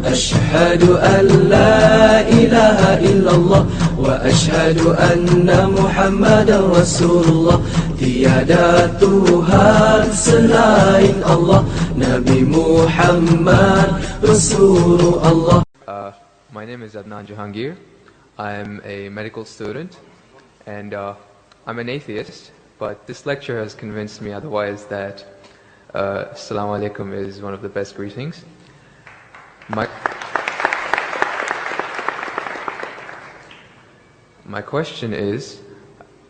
أشهد أن لا إله إلا الله وأشهد أن محمدا رسول الله. Tiada Tuhan selain Allah, Nabi Muhammad Rasulullah. My name is Adnan Jahangir. I'm a medical student and I'm an atheist, but this lecture has convinced me otherwise that Assalamu alaikum is one of the best greetings. My question is,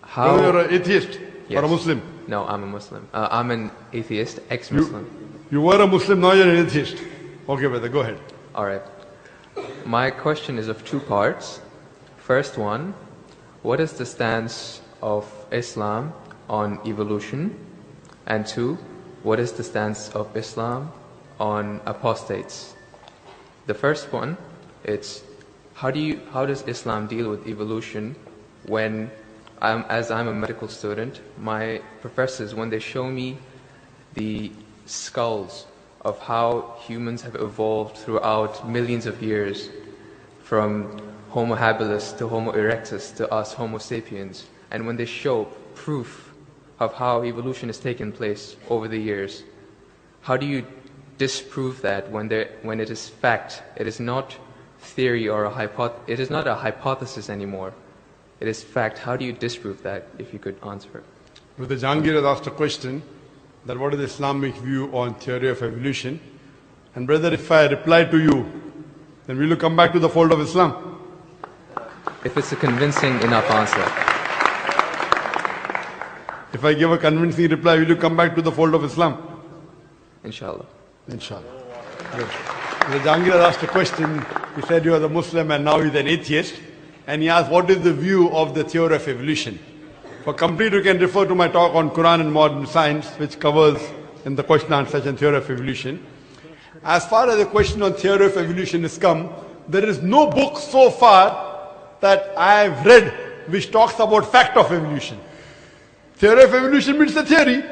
how... You're an atheist? Yes. Or a Muslim? No, I'm a Muslim. I'm an atheist, ex-Muslim. You were a Muslim, now you're an atheist. Okay, brother, go ahead. Alright. My question is of two parts. First one, what is the stance of Islam on evolution? And two, what is the stance of Islam on apostates? The first one, it's how does Islam deal with evolution when as I'm a medical student, my professors, when they show me the skulls of how humans have evolved throughout millions of years, from Homo habilis to Homo erectus to us Homo sapiens, and when they show proof of how evolution has taken place over the years, how do you disprove that when it is fact? It is not theory or it is not a hypothesis anymore. It is fact. How do you disprove that, if you could answer? Brother Jahangir has asked a question that what is the Islamic view on theory of evolution? And brother, if I reply to you, then will you come back to the fold of Islam? If it's a convincing enough answer. If I give a convincing reply, will you come back to the fold of Islam? Inshallah. Inshallah. Good. Brother Jahangir has asked a question. He said you are a Muslim and now he's an atheist. And he asked, what is the view of the theory of evolution? For complete, you can refer to my talk on Quran and modern science, which covers in the question and answer session theory of evolution. As far as the question on theory of evolution is come, there is no book so far that I have read which talks about fact of evolution. Theory of evolution means the theory.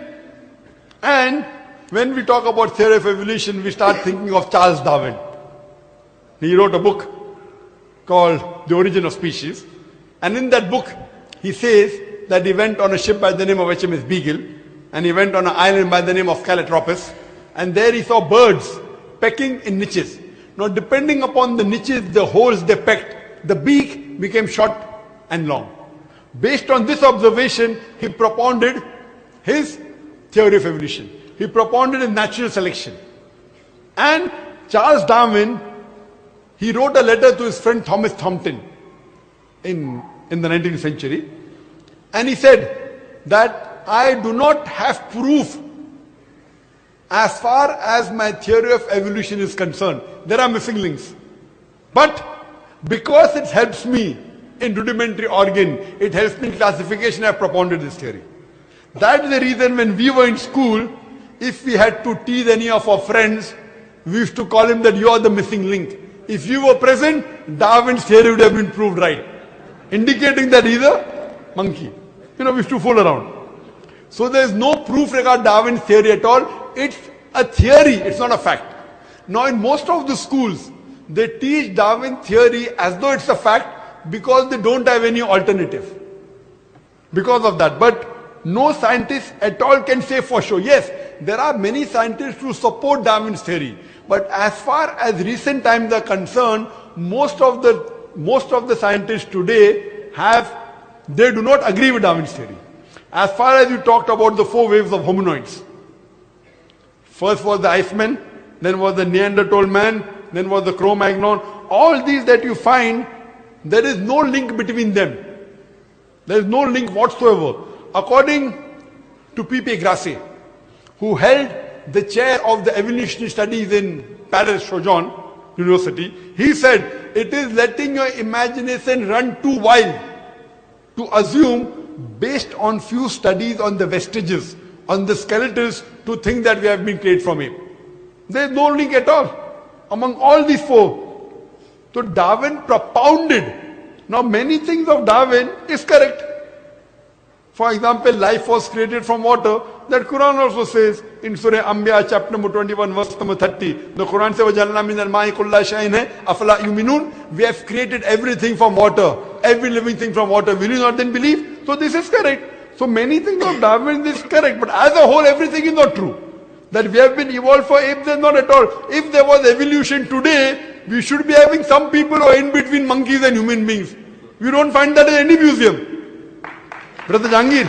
And when we talk about theory of evolution, we start thinking of Charles Darwin. He wrote a book called The Origin of Species. And in that book, he says that he went on a ship by the name of HMS Beagle, and he went on an island by the name of Calotropis, and there he saw birds pecking in niches. Now, depending upon the niches, the holes they pecked, the beak became short and long. Based on this observation, he propounded his theory of evolution. He propounded his natural selection. And Charles Darwin, he wrote a letter to his friend Thomas Thompson in the 19th century. And he said that I do not have proof as far as my theory of evolution is concerned. There are missing links. But because it helps me in rudimentary organ, it helps me in classification, I have propounded this theory. That is the reason when we were in school, if we had to tease any of our friends, we used to call him that you are the missing link. If you were present, Darwin's theory would have been proved right, indicating that he's a monkey. We used to fool around. So there is no proof regarding Darwin's theory at all. It's a theory, it's not a fact. Now in most of the schools, they teach Darwin theory as though it's a fact because they don't have any alternative. Because of that. But no scientist at all can say for sure. Yes, there are many scientists who support Darwin's theory. But as far as recent times are concerned, most of the scientists today they do not agree with Darwin's theory. As far as you talked about the 4 waves of hominoids. First was the Iceman, then was the Neanderthal man, then was the Cro-Magnon. All these that you find, there is no link between them. There is no link whatsoever. According to P.P. Grassi, who held the chair of the evolutionary studies in Paris Sorbonne University, he said, it is letting your imagination run too wild to assume, based on few studies on the vestiges, on the skeletons, to think that we have been created from ape. There is no link at all among all these 4. So Darwin propounded. Now many things of Darwin is correct. For example, life was created from water. That Quran also says in Surah Anbiya chapter number 21 verse number 30. The Quran says, وَجَعَلْنَا مِنَ الْمَاءِ كُلَّ شَيْءٍ أَفَلَا يُؤْمِنُونَ. We have created everything from water. Every living thing from water. Will you not then believe? So this is correct. So many things of Darwin is correct. But as a whole, everything is not true. That we have been evolved for apes, is not at all. If there was evolution today, we should be having some people who are in between monkeys and human beings. We don't find that in any museum. Brother Jangir,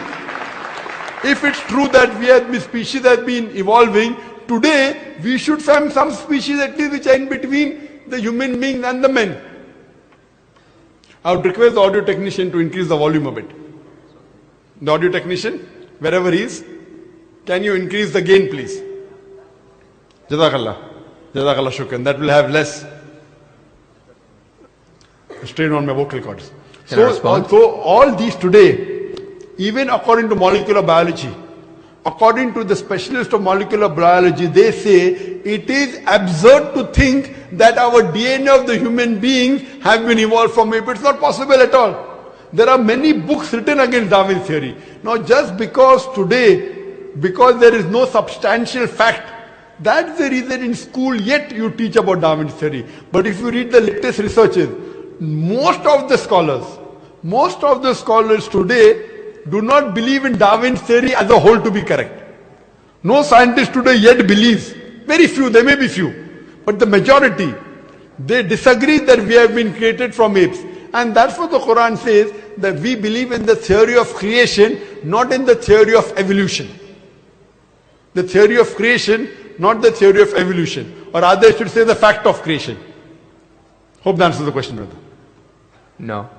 if it's true that this species has been evolving, today we should find some species at least which are in between the human beings and the men. I would request the audio technician to increase the volume a bit. The audio technician, wherever he is, can you increase the gain please? Jazakallah. Jazakallah shukran. That will have less strain on my vocal cords. So all these today, even according to molecular biology, according to the specialist of molecular biology, they say it is absurd to think that our DNA of the human beings have been evolved from ape. It's not possible at all. There are many books written against Darwin's theory. Now just because there is no substantial fact, that's the reason in school yet you teach about Darwin's theory. But if you read the latest researches, most of the scholars today do not believe in Darwin's theory as a whole to be correct. No scientist today yet believes. Very few, there may be few. But the majority, they disagree that we have been created from apes. And that's what the Quran says, that we believe in the theory of creation, not in the theory of evolution. The theory of creation, not the theory of evolution. Or rather I should say the fact of creation. Hope that answers the question, brother. No.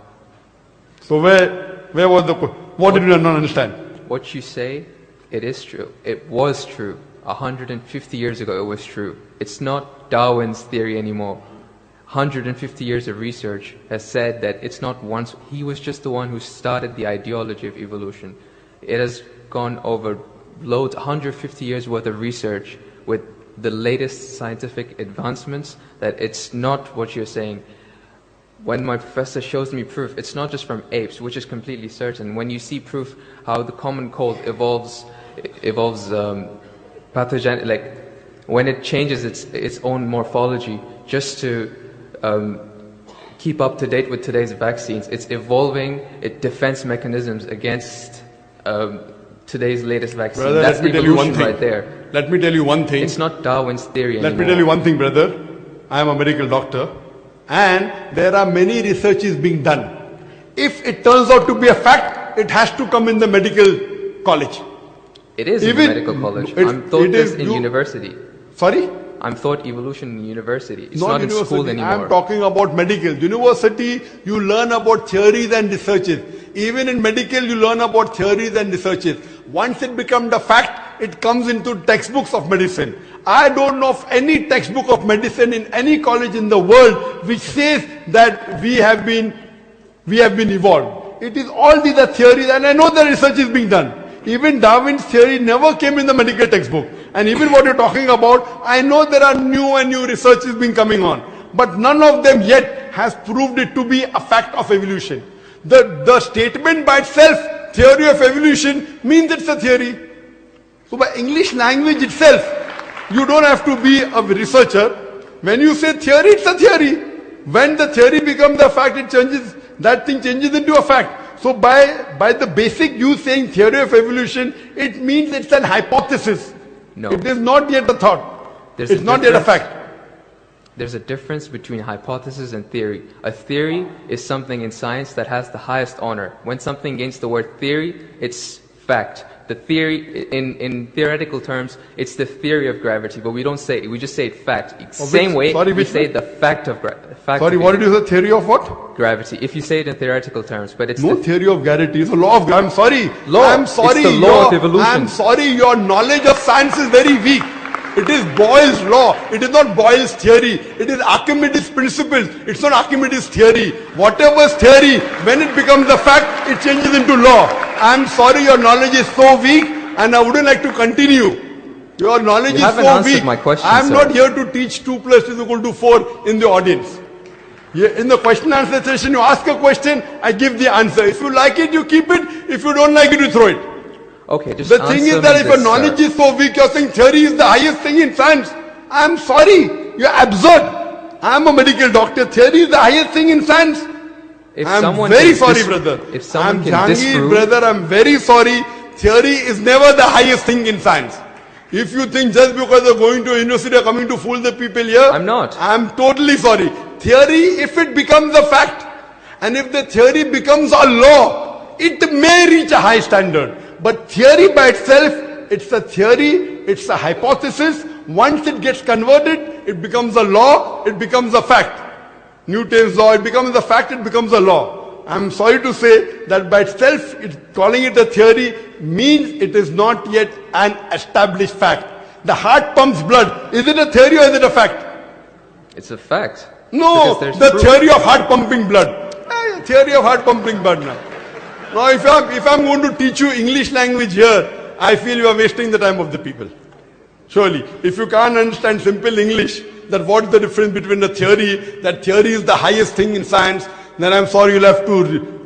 So where was the question? What did you not understand? What you say, it is true. It was true. 150 years ago it was true. It's not Darwin's theory anymore. 150 years of research has said that it's not once. He was just the one who started the ideology of evolution. It has gone over loads, 150 years worth of research with the latest scientific advancements, that it's not what you're saying. When my professor shows me proof, it's not just from apes, which is completely certain. When you see proof how the common cold evolves pathogen, like when it changes its own morphology just to keep up to date with today's vaccines, it's evolving its defense mechanisms against today's latest vaccine. Brother, that's let me tell you one thing. Right there. Let me tell you one thing. It's not Darwin's theory anymore. Let me tell you one thing, brother. I am a medical doctor. And there are many researches being done. If it turns out to be a fact, it has to come in the medical college. It is in the medical college. I'm taught this in university. Sorry? I'm taught evolution in university. It's not in school anymore. I'm talking about medical. University, you learn about theories and researches. Even in medical, you learn about theories and researches. Once it becomes a fact, it comes into textbooks of medicine. I don't know of any textbook of medicine in any college in the world which says that we have been evolved. It is all these are theories, and I know the research is being done. Even Darwin's theory never came in the medical textbook. And even what you're talking about, I know there are new and new researches being coming on. But none of them yet has proved it to be a fact of evolution. The statement by itself, theory of evolution, means it's a theory. So by English language itself, you don't have to be a researcher. When you say theory, it's a theory. When the theory becomes a fact, it changes, that thing changes into a fact. So by the basic you saying theory of evolution, it means it's an hypothesis. No. It is not yet a thought. It's not yet a fact. There's a difference between hypothesis and theory. A theory is something in science that has the highest honor. When something gains the word theory, it's fact. The theory, in theoretical terms, it's the theory of gravity, but we don't say it, we just say it fact. Same way, we say the fact of gravity. Sorry, what did you say? Theory of what? Gravity. If you say it in theoretical terms, but it's no theory of gravity. It's a law of gravity. I'm sorry. I'm sorry. It's the law of evolution. I'm sorry. Your knowledge of science is very weak. It is Boyle's law. It is not Boyle's theory. It is Archimedes' principles. It's not Archimedes' theory. Whatever's theory, when it becomes a fact, it changes into law. I'm sorry, your knowledge is so weak, and I wouldn't like to continue. Your knowledge is so weak. My question, I'm sir. not here to teach 2 + 2 = 4 in the audience. In the question answer session, you ask a question, I give the answer. If you like it, you keep it. If you don't like it, you throw it. Okay, just The thing answer is that me if a this, knowledge sir. is so weak, you're saying theory is the highest thing in science. I'm sorry, you're absurd. I'm a medical doctor. Theory is the highest thing in science. If I'm someone very can sorry, dis- brother. If someone I'm can Jahangir, disprove, brother, I'm very sorry. Theory is never the highest thing in science. If you think just because you're going to a university or coming to fool the people here, I'm not. I'm totally sorry. Theory, if it becomes a fact, and if the theory becomes a law, it may reach a high standard. But theory by itself, it's a theory, it's a hypothesis. Once it gets converted, it becomes a law, it becomes a fact. Newton's law, it becomes a fact, it becomes a law. I'm sorry to say that by itself, calling it a theory means it is not yet an established fact. The heart pumps blood. Is it a theory or is it a fact? it's a fact. No, Because there's the proof. theory of heart pumping blood. Theory of heart pumping blood now. Now if I'm going to teach you English language here, I feel you are wasting the time of the people. Surely, if you can't understand simple English, that what's the difference between the theory, that theory is the highest thing in science, then I'm sorry you'll have to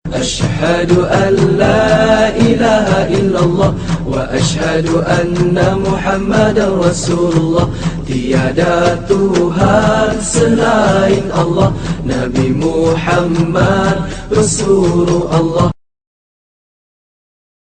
أشهد أن لا إله إلا الله وأشهد أن محمدا رسول الله Tiada Tuhan selain Allah Nabi Muhammad Rasulullah